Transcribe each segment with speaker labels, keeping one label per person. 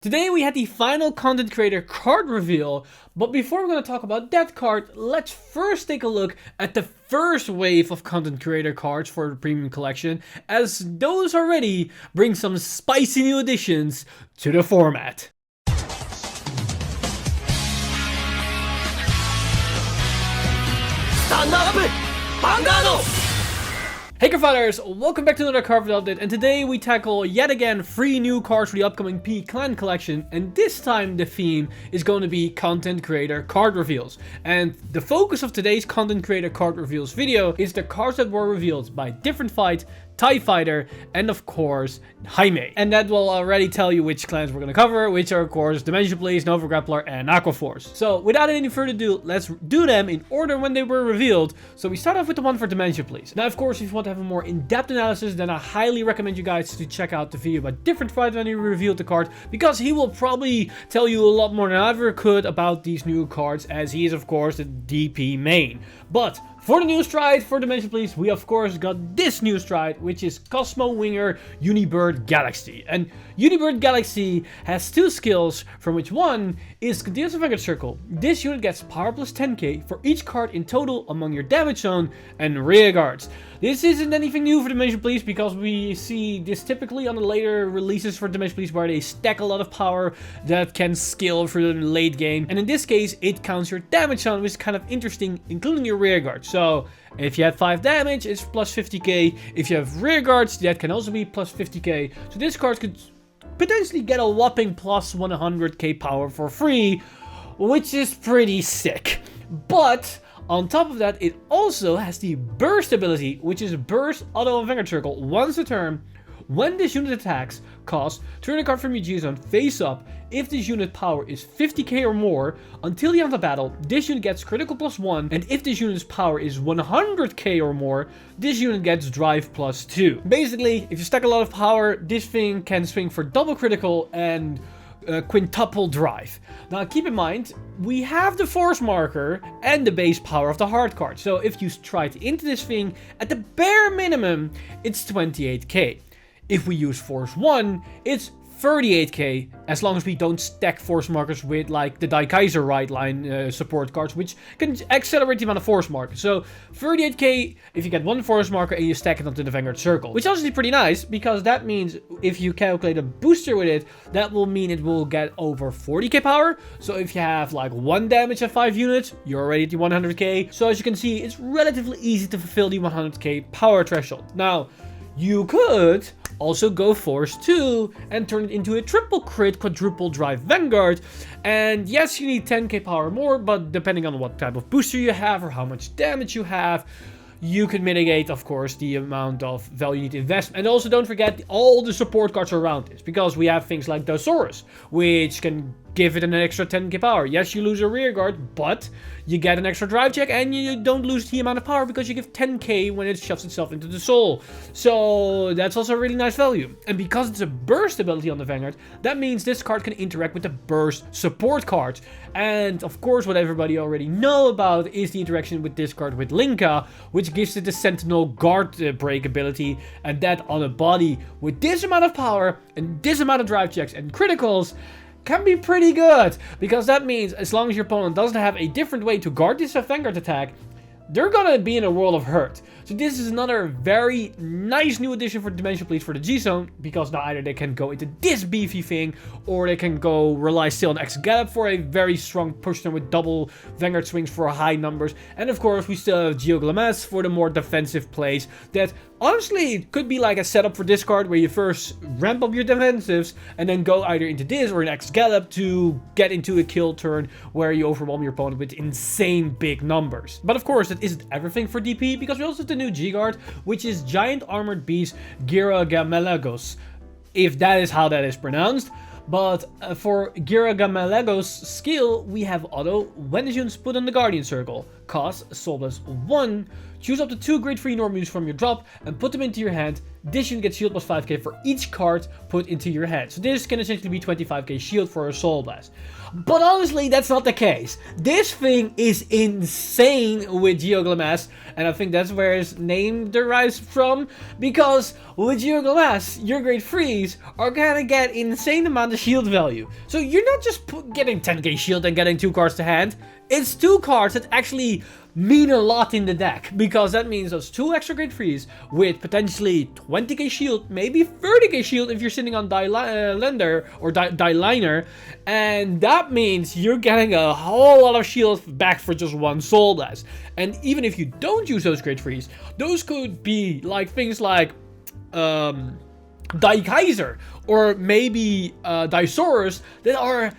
Speaker 1: Today we had the final content creator card reveal, but before we're going to talk about that card, let's first take a look at the first wave of content creator cards for the premium collection, as those already bring some spicy new additions to the format.
Speaker 2: Stand up! Vanguard!
Speaker 1: Hey Cardfighters, welcome back to another Cardfight update, and today we tackle yet again 3 new cards for the upcoming P Clan collection, and this time the theme is going to be content creator card reveals. And the focus of today's content creator card reveals video is the cards that were revealed by Different Fight, TIE Fighter, and of course, Jaime. And that will already tell you which clans we're going to cover, which are of course Dimension Police, Nova Grappler, and Aqua Force. So without any further ado, let's do them in order when they were revealed. So we start off with the one for Dimension Police. Now of course, if you want to have a more in-depth analysis, then I highly recommend you guys to check out the video about Different Fight when he revealed the card, because he will probably tell you a lot more than I ever could about these new cards, as he is of course the DP main. But for the new stride for Dimension Police, we of course got this new stride, which is Cosmo Winger Unibird Galaxy. And Unibird Galaxy has 2 skills, from which one is Continuous Vanguard Circle. This unit gets power plus 10k for each card in total among your damage zone and rear guards. This isn't anything new for Dimension Police, because we see this typically on the later releases for Dimension Police, where they stack a lot of power that can scale for the late game. And in this case, it counts your damage zone, which is kind of interesting, including your rear guard. So if you have 5 damage, it's plus 50k. If you have rear guards, that can also be plus 50k. So this card could potentially get a whopping plus 100k power for free, which is pretty sick. But on top of that, it also has the burst ability, which is burst auto Vanguard Circle once a turn. When this unit attacks, turn a card from your G zone face up. If this unit power is 50k or more, until the end of battle, this unit gets critical plus 1, and if this unit's power is 100k or more, this unit gets drive plus 2. Basically, if you stack a lot of power, this thing can swing for double critical and quintuple drive. Now keep in mind, we have the force marker and the base power of the hard card. So if you stride into this thing, at the bare minimum, it's 28k. If we use Force 1, it's 38k, as long as we don't stack force markers with like the Daikaiser right line support cards, which can accelerate the amount of force markers. So 38k if you get 1 force marker and you stack it onto the Vanguard Circle, which is honestly pretty nice, because that means if you calculate a booster with it, that will mean it will get over 40k power. So if you have like 1 damage at 5 units, you're already at the 100k. So as you can see, it's relatively easy to fulfill the 100k power threshold. Now, you could also go Force 2 and turn it into a triple crit quadruple drive Vanguard. And yes, you need 10k power more, but depending on what type of booster you have or how much damage you have, you can mitigate, of course, the amount of value you need to invest. And also don't forget all the support cards around this, because we have things like Dosaurus, which can give it an extra 10k power. Yes, you lose a rear guard, but you get an extra drive check, and you don't lose the amount of power because you give 10k when it shoves itself into the soul. So that's also a really nice value. And because it's a burst ability on the Vanguard, that means this card can interact with the burst support cards. And of course, what everybody already know about is the interaction with this card with Linka, which gives it the Sentinel guard break ability, and that on a body with this amount of power and this amount of drive checks and criticals can be pretty good, because that means as long as your opponent doesn't have a different way to guard this Vanguard attack, they're gonna be in a world of hurt. So this is another very nice new addition for Dimension Police for the G-Zone, because now either they can go into this beefy thing, or they can go rely still on X-Gallop for a very strong push turn with double Vanguard swings for high numbers. And of course, we still have Geoglamas for the more defensive plays that honestly could be like a setup for this card, where you first ramp up your defensives and then go either into this or an X-Gallop to get into a kill turn where you overwhelm your opponent with insane big numbers. But of course, that isn't everything for DP, because we also have the new G Guard, which is Giant Armored Beast Gguard, if that is how that is pronounced. But for Gguard's skill, we have auto when the unit's put on the Guardian Circle, cost Soul plus 1 Choose up to 2 grade 3 normal units from your drop and put them into your hand. This unit gets shield plus 5k for each card put into your hand. So this can essentially be 25k shield for a Soul Blast. But honestly, that's not the case. This thing is insane with Geoglamas, and I think that's where his name derives from. Because with Geoglamas, your grade 3s are gonna get insane amount of shield value. So you're not just getting 10k shield and getting 2 cards to hand. It's 2 cards that actually mean a lot in the deck, because that means those 2 extra grade 3s with potentially 20k shield, maybe 30k shield if you're sitting on Lender or Liner, and that means you're getting a whole lot of shield back for just 1 Soul Blast. And even if you don't use those grade 3s, those could be like things like Kaiser or maybe Disaurus that are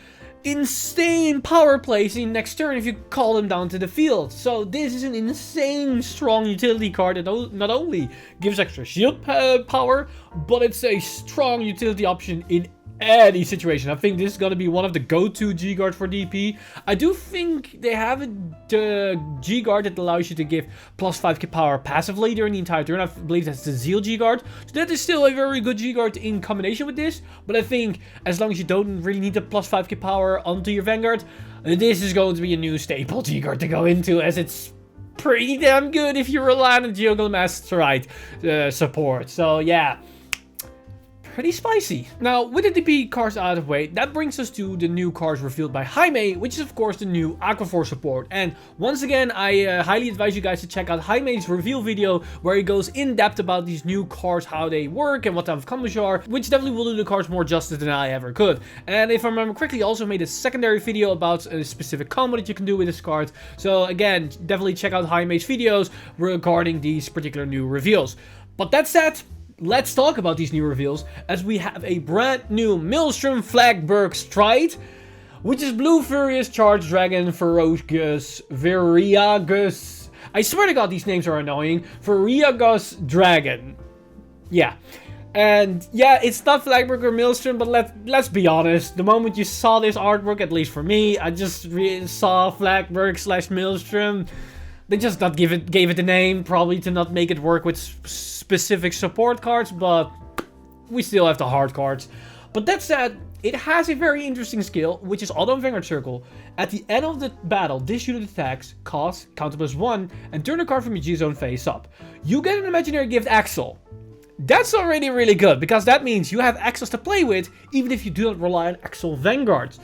Speaker 1: insane power plays in next turn if you call them down to the field. So this is an insane strong utility card that not only gives extra shield power, but it's a strong utility option in any situation. I think this is going to be one of the go-to G-Guard for DP. I do think they have the G-Guard that allows you to give plus 5k power passively during the entire turn. I believe that's the Zeal G-Guard. So that is still a very good G-Guard in combination with this. But I think as long as you don't really need the plus 5k power onto your Vanguard, this is going to be a new staple G-Guard to go into, as it's pretty damn good if you rely on the Geoglamas Stride support. So yeah, pretty spicy. Now, with the DP cards out of the way, that brings us to the new cards revealed by Jaime, which is of course the new Aquaforce support. And once again, I highly advise you guys to check out Jaime's reveal video, where he goes in depth about these new cards, how they work and what type of combos are, which definitely will do the cards more justice than I ever could. And if I remember correctly, he also made a secondary video about a specific combo that you can do with this card. So again, definitely check out Jaime's videos regarding these particular new reveals. But that said, let's talk about these new reveals, as we have a brand new Maelstrom Flagburg Stride, which is Blue Furious Charged Dragon Ferocious Viriagus. I swear to God, these names are annoying. Viriagus Dragon. Yeah. And yeah, it's not Flagburg or Maelstrom, but let's be honest. The moment you saw this artwork, at least for me, I just saw Flagburg / Maelstrom. They just not gave it the name, probably to not make it work with specific support cards, but we still have the hard cards. But that said, it has a very interesting skill, which is Auto Vanguard Circle. At the end of the battle, this unit attacks, costs, counter +1, and turn a card from your G-Zone face up. You get an imaginary gift Axle. That's already really good, because that means you have Axles to play with, even if you do not rely on Axle Vanguards.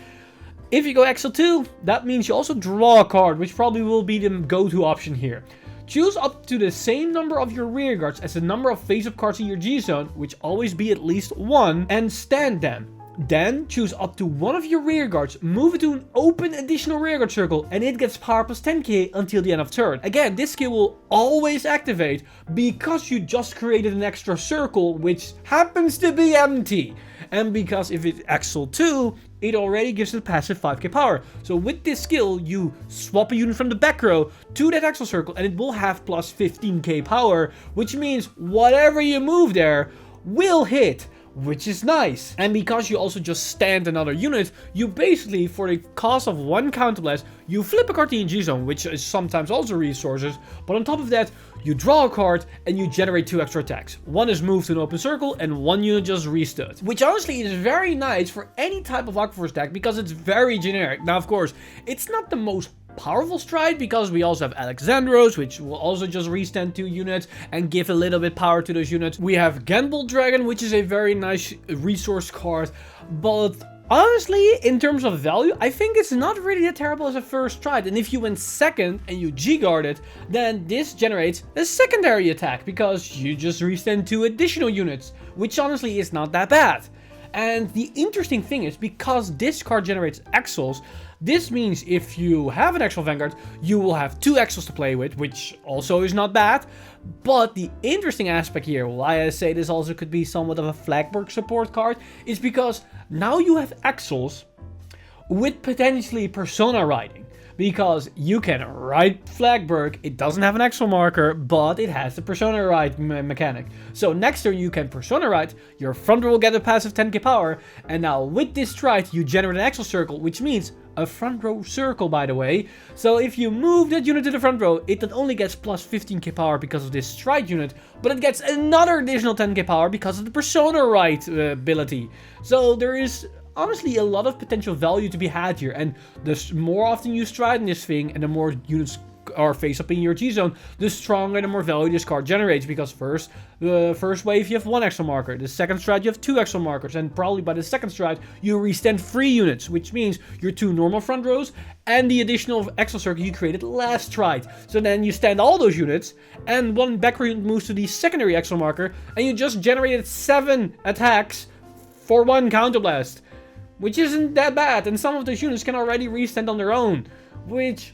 Speaker 1: If you go XL2, that means you also draw a card, which probably will be the go-to option here. Choose up to the same number of your rear guards as the number of face-up cards in your G-Zone, which always be at least 1, and stand them. Then choose up to one of your rear guards, move it to an open additional rear guard circle, and it gets power plus 10k until the end of turn. Again, this skill will always activate because you just created an extra circle, which happens to be empty. And because if it's XL2, it already gives it passive 5k power. So with this skill, you swap a unit from the back row to that Axle circle, and it will have plus 15k power, which means whatever you move there will hit, which is nice. And because you also just stand another unit, you basically, for the cost of 1 counterblast, you flip a card in G-Zone, which is sometimes also resources, but on top of that, you draw a card and you generate 2 extra attacks. 1 is moved to an open circle and 1 unit just restood. Which honestly is very nice for any type of Aquaforce deck, because it's very generic. Now of course, it's not the most powerful Stride, because we also have Alexandros, which will also just restand 2 units and give a little bit power to those units. We have Gamble Dragon, which is a very nice resource card, but honestly, in terms of value, I think it's not really that terrible as a first Stride. And if you went second and you G-Guard it, then this generates a secondary attack, because you just restand 2 additional units, which honestly is not that bad. And the interesting thing is, because this card generates Axles, this means if you have an Axle Vanguard, you will have 2 Axles to play with, which also is not bad. But the interesting aspect here, why I say this also could be somewhat of a Flagburg support card, is because now you have Axles with potentially Persona riding. Because you can ride Flagburg, it doesn't have an Axle marker, but it has the Persona ride mechanic. So next turn you can Persona ride, your front row will get a passive 10k power, and now with this Stride you generate an Axle circle, which means a front row circle, by the way. So if you move that unit to the front row, it not only gets plus 15k power because of this stride unit, but it gets another additional 10k power because of the Persona Right ability. So there is honestly a lot of potential value to be had here, and the more often you stride in this thing and the more units are face up in your G-zone, the stronger and the more value this card generates, because the first wave you have 1 extra marker, the second stride you have 2 extra markers, and probably by the second stride you restand 3 units, which means your 2 normal front rows and the additional extra circle you created last stride. So then you stand all those units and 1 backward unit moves to the secondary extra marker, and you just generated 7 attacks for 1 counterblast, which isn't that bad, and some of those units can already restand on their own, which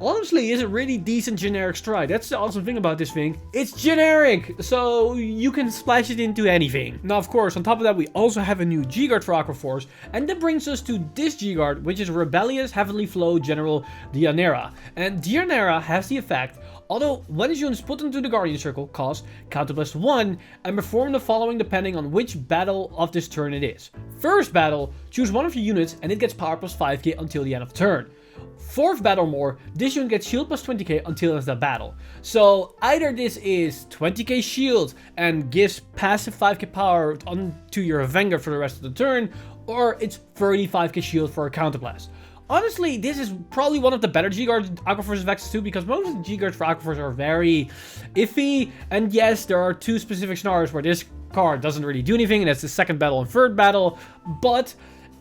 Speaker 1: honestly is a really decent generic stride. That's the awesome thing about this thing. It's generic, so you can splash it into anything. Now, of course, on top of that, we also have a new G Guard for Aqua Force, and that brings us to this G Guard, which is Rebellious Heavenly Flow General Dianera. And Dianera has the effect, although when his unit is put into the Guardian Circle, cost counterblast 1 and perform the following depending on which battle of this turn it is. First battle, choose one of your units and it gets power plus 5k until the end of turn. Fourth battle more, this unit gets shield plus 20k until the end of that battle. So either this is 20k shield and gives passive 5k power onto your Vanguard for the rest of the turn, or it's 35k shield for a counterblast. Honestly, this is probably one of the better G-Guard Aquaforce have access to, because most of the G-Guards for Aquaforce are very iffy, and yes, there are 2 specific scenarios where this card doesn't really do anything, and that's the second battle and third battle, but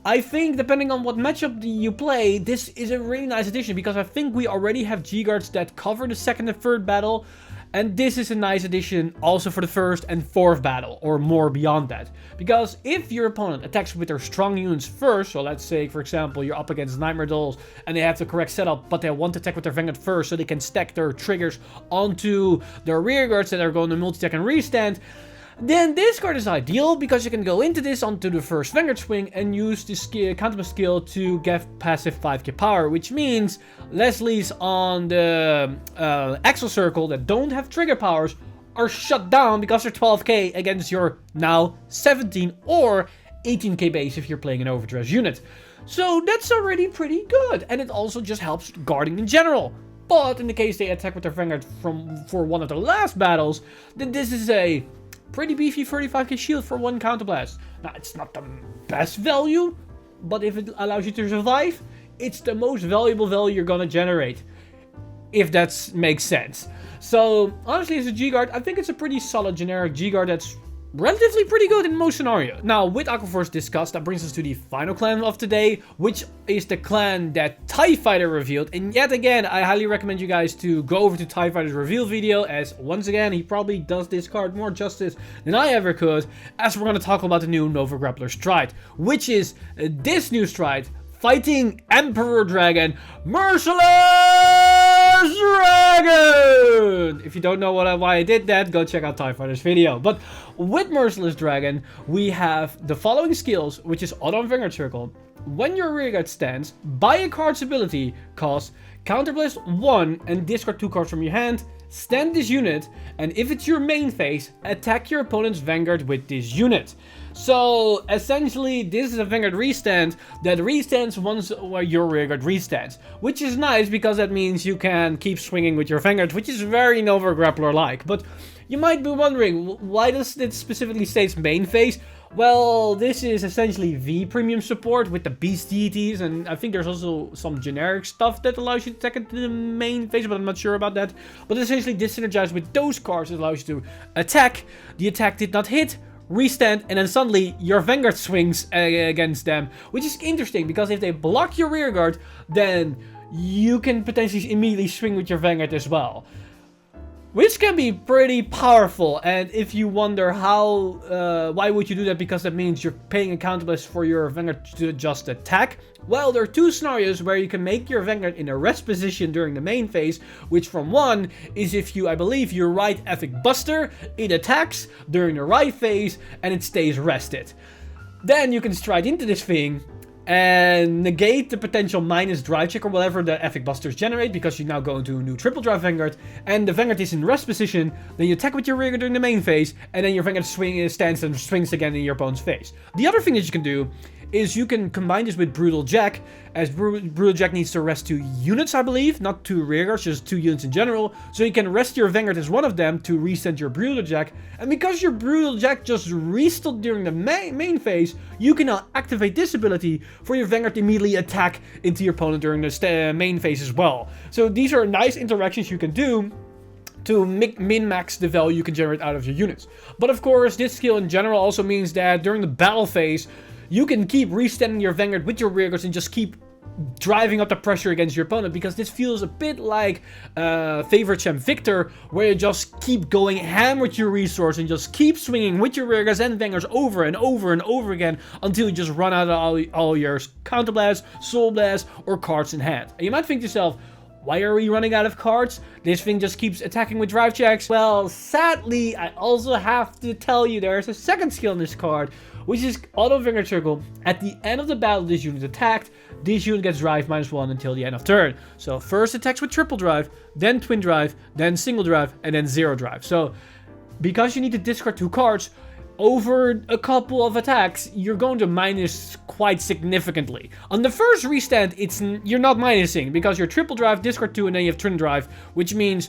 Speaker 1: I think depending on what matchup you play, this is a really nice addition, because I think we already have G-Guards that cover the second and third battle, and this is a nice addition also for the first and fourth battle, or more beyond that. Because if your opponent attacks with their strong units first, so let's say, for example, you're up against Nightmare Dolls and they have the correct setup, but they want to attack with their Vanguard first so they can stack their triggers onto their rear guards that are going to multi-attack and restand, then this card is ideal, because you can go into this onto the first Vanguard swing and use this counterblast skill to get passive 5k power, which means Leslie's on the Axle Circle that don't have trigger powers are shut down because they're 12k against your now 17 or 18k base if you're playing an overdress unit. So that's already pretty good, and it also just helps guarding in general. But in the case they attack with their Vanguard for one of the last battles, then this is a pretty beefy 35k shield for 1 counterblast. Now, it's not the best value, but if it allows you to survive, it's the most valuable value you're gonna generate, if that makes sense. So, honestly, as a G-Guard, I think it's a pretty solid generic G-Guard that's relatively pretty good in most scenarios. Now, with Aquaforce discussed, that brings us to the final clan of today, which is the clan that TIE Fighter revealed. And yet again, I highly recommend you guys to go over to TIE Fighter's reveal video, as once again, he probably does this card more justice than I ever could, as we're going to talk about the new Nova Grappler Stride, which is this new Stride fighting Emperor Dragon, Merciless Dragon! If you don't know why I did that, go check out TIE Fighter's video. But with Merciless Dragon, we have the following skills, which is Auto and Vanguard Circle. When your rearguard stands, buy a card's ability, cost counterblast 1 and discard 2 cards from your hand, stand this unit, and if it's your main phase, attack your opponent's Vanguard with this unit. So essentially, this is a Vanguard restand that restands once your rearguard restands, which is nice because that means you can keep swinging with your Vanguard, which is very Nova Grappler-like. But you might be wondering, why does it specifically state main phase? Well, this is essentially V premium support with the Beast Deities, and I think there's also some generic stuff that allows you to attack into the main phase, but I'm not sure about that. But essentially, this synergizes with those cards. It allows you to attack, the attack did not hit, restand, and then suddenly your Vanguard swings against them, which is interesting because if they block your rearguard, then you can potentially immediately swing with your Vanguard as well, which can be pretty powerful. And if you wonder why would you do that, because that means you're paying a counterblast for your Vanguard to just attack. Well, there are 2 scenarios where you can make your Vanguard in a rest position during the main phase, which from one is if you, I believe, you right Epic Buster, it attacks during the right phase and it stays rested. Then you can stride into this thing and negate the potential minus drive check or whatever the Epic Busters generate, because you now go into a new triple drive Vanguard, and the Vanguard is in rest position, then you attack with your rearguard during the main phase, and then your Vanguard stands and swings again in your opponent's face. The other thing that you can do is you can combine this with Brutal Jack, as Brutal Jack needs to rest 2 units, I believe, not 2 rearguards, just 2 units in general. So you can rest your Vanguard as one of them to reset your Brutal Jack, and because your Brutal Jack just restored during the main phase, you can now activate this ability for your Vanguard to immediately attack into your opponent during the main phase as well. So these are nice interactions you can do to min-max the value you can generate out of your units. But of course, this skill in general also means that during the battle phase, you can keep resetting your Vanguard with your rearguards and just keep driving up the pressure against your opponent, because this feels a bit like favorite champ Victor, where you just keep going ham with your resource and just keep swinging with your rearguards and Vanguards over and over and over again until you just run out of all your Counterblast, Soul Blast, or cards in hand. And you might think to yourself, why are we running out of cards? This thing just keeps attacking with drive checks. Well, sadly, I also have to tell you there's a second skill in this card, which is Auto Vanguard Circle. At the end of the battle, this unit attacked. This unit gets drive -1 until the end of turn. So first attacks with triple drive, then twin drive, then single drive, and then 0 drive. So because you need to discard 2 cards, over a couple of attacks, you're going to minus quite significantly. On the first restand, you're not minusing, because you're triple drive, discard 2, and then you have twin drive, which means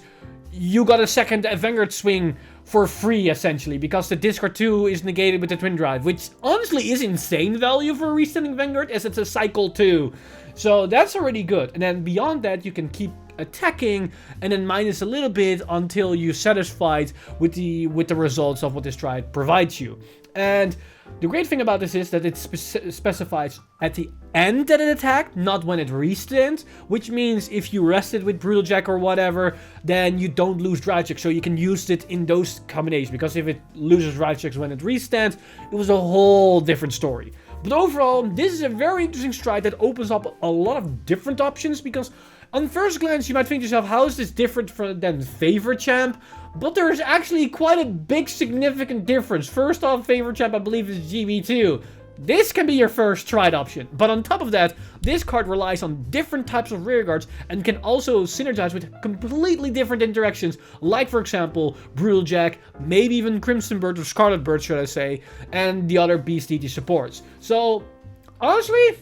Speaker 1: you got a second Vanguard swing for free, essentially, because the discard 2 is negated with the twin drive, which honestly is insane value for resending Vanguard, as it's a cycle 2. So that's already good. And then beyond that, you can keep attacking and then minus a little bit until you're satisfied with the results of what this stride provides you. And the great thing about this is that it specifies at the end that it attacked, not when it restands, which means if you rested with Brutal Jack or whatever, then you don't lose drive checks, so you can use it in those combinations, because if it loses drive checks when it restands, it was a whole different story. But overall, this is a very interesting stride that opens up a lot of different options, because on first glance, you might think to yourself, how is this different than favorite champ? But there is actually quite a big significant difference. First off, favorite champ, I believe, is GB2. This can be your first stride option. But on top of that, this card relies on different types of rearguards and can also synergize with completely different interactions, like, for example, Brutal Jack, maybe even Crimson Bird or Scarlet Bird, should I say, and the other Beast Deity supports. So, honestly,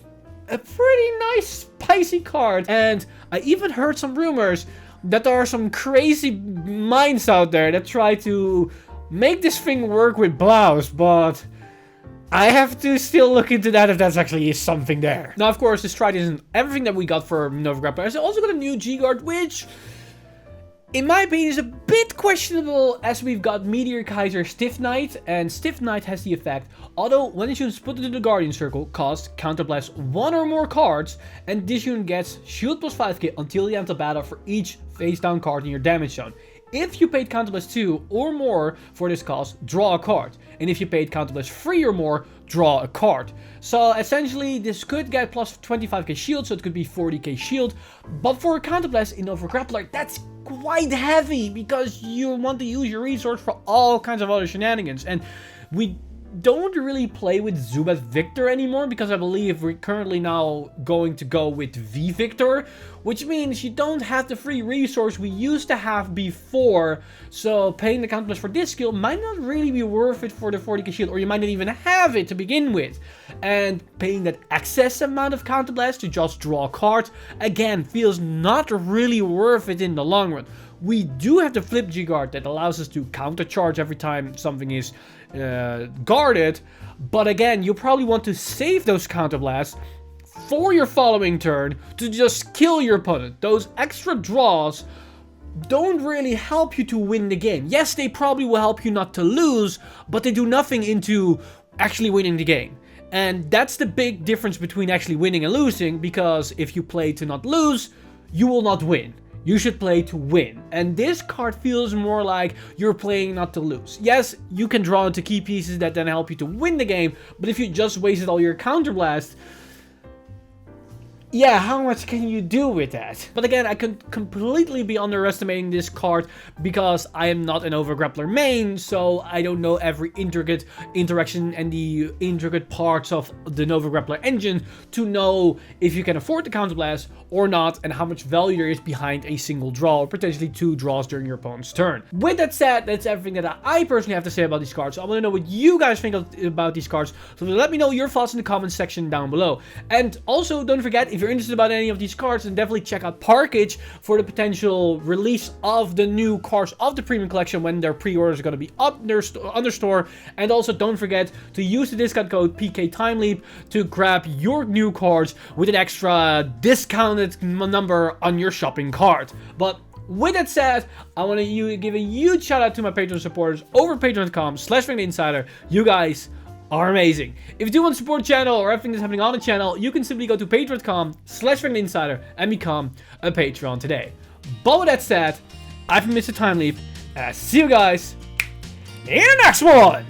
Speaker 1: a pretty nice, spicy card. And I even heard some rumors that there are some crazy minds out there that try to make this thing work with Blaus, but I have to still look into that if that's actually something there. Now, of course, this stride isn't everything that we got for Nova Grapple. It's also got a new G Guard, which, in my opinion, is a bit questionable, as we've got Meteor Kaiser Stiff Knight, and Stiff Knight has the effect, although when this unit is put into the Guardian Circle, cost Counterblast 1 or more cards, and this unit gets Shield plus 5k until the end of battle for each face down card in your damage zone. If you paid Counterblast 2 or more for this cost, draw a card. And if you paid Counterblast 3 or more, draw a card. So essentially, this could get plus 25k shield, so it could be 40k shield. But for a Counterblast in Nova Grappler, that's quite heavy, because you want to use your resource for all kinds of other shenanigans. And we don't really play with Zubat Victor anymore, because I believe we're currently now going to go with V Victor, which means you don't have the free resource we used to have before. So paying the Counterblast for this skill might not really be worth it for the 40k shield, or you might not even have it to begin with. And paying that excess amount of Counterblast to just draw cards, again, feels not really worth it in the long run. We do have the Flip G Guard that allows us to counter charge every time something is guarded, but again, you probably want to save those Counterblasts for your following turn to just kill your opponent. Those extra draws don't really help you to win the game. Yes, they probably will help you not to lose, but they do nothing into actually winning the game. And that's the big difference between actually winning and losing, because if you play to not lose, you will not win. You should play to win. And this card feels more like you're playing not to lose. Yes, you can draw into key pieces that then help you to win the game, but if you just wasted all your Counterblast, yeah, how much can you do with that? But again, I could completely be underestimating this card because I am not an Overgrappler main, so I don't know every intricate interaction and the intricate parts of the Nova Grappler engine to know if you can afford the counterblast or not and how much value there is behind a single draw or potentially 2 draws during your opponent's turn. With that said, that's everything that I personally have to say about these cards. So I want to know what you guys think about these cards, so let me know your thoughts in the comments section down below. And also, don't forget, if you're interested about any of these cards, then definitely check out Parkage for the potential release of the new cards of the premium collection when their pre-orders are going to be up on their store. And also, don't forget to use the discount code PKTimeLeap to grab your new cards with an extra discounted number on your shopping cart. But with that said, I want to give a huge shout out to my Patreon supporters over patreon.com/VanguardInsider. You guys are amazing. If you do want to support the channel or everything that's happening on the channel, you can simply go to patreon.com/VanguardInsider and become a Patreon today. But with that said, I've been Mr. Time Leap, and I see you guys in the next one!